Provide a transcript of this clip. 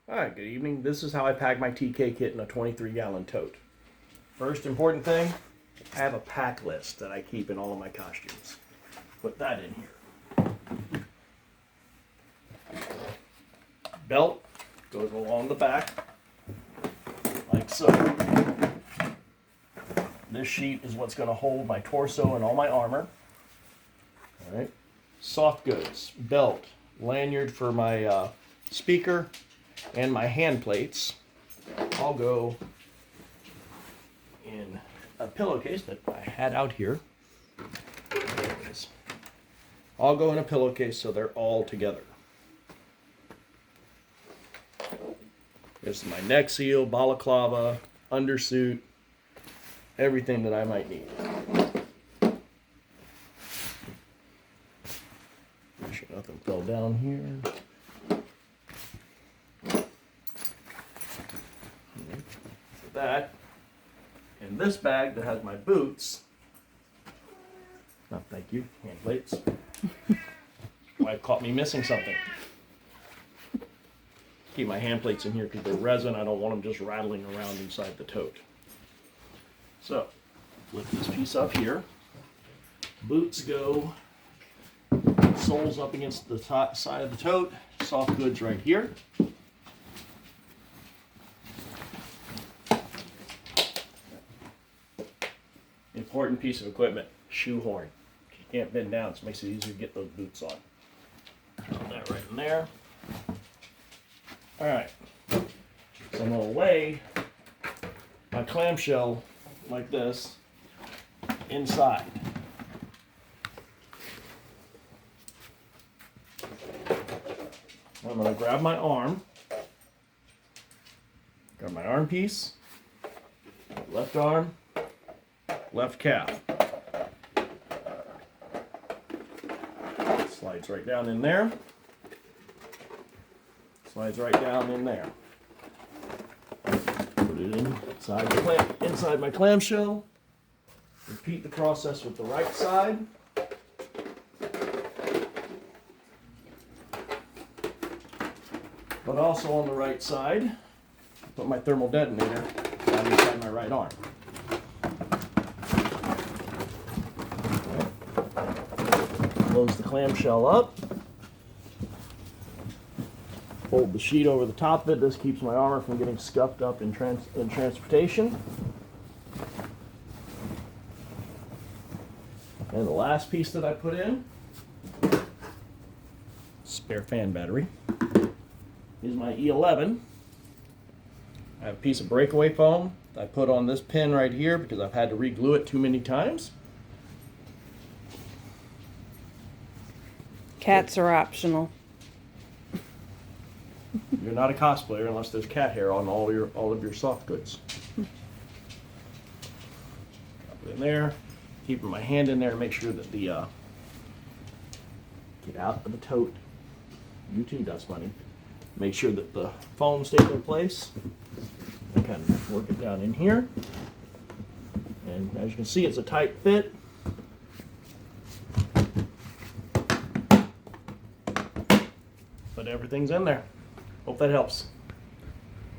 Alright, good evening. This is how I pack my TK kit in a 23-gallon tote. First important thing, I have a pack list that I keep in all of my costumes. Put that in here. Belt goes along the back, like so. This sheet is what's going to hold my torso and all my armor. Alright. Soft goods, belt, lanyard for my speaker, and my hand plates all go in a pillowcase that I had out here. There it is. All go in a pillowcase so they're all together. This is my neck seal, balaclava, undersuit, everything that I might need. Make sure nothing fell down here. That, and this bag that has my boots. No, thank you. Hand plates. Wife caught me missing something. Keep my hand plates in here because they're resin. I don't want them just rattling around inside the tote. So, lift this piece up here. Boots go, soles up against the top side of the tote. Soft goods right here. Important piece of equipment, shoe horn. You can't bend down, so it makes it easier to get those boots on. Put that right in there. Alright, so I'm going to lay my clamshell like this inside. I'm going to grab my arm, grab my arm piece, left arm, left calf. Slides right down in there. Slides right down in there. Put it inside my clamshell. Repeat the process with the right side. But also on the right side, put my thermal detonator down inside my right arm. Close the clamshell up. Fold the sheet over the top of it. This keeps my armor from getting scuffed up in transportation. And the last piece that I put in, spare fan battery, is my E11. I have a piece of breakaway foam that I put on this pin right here because I've had to re-glue it too many times. Cats are optional. You're not a cosplayer unless there's cat hair on all of your soft goods. Put it in there, keeping my hand in there to make sure that the get out of the tote. You too, Dust Bunny. Make sure that the foam stays in place. I kind of work it down in here, and as you can see, it's a tight fit. But everything's in there. Hope that helps.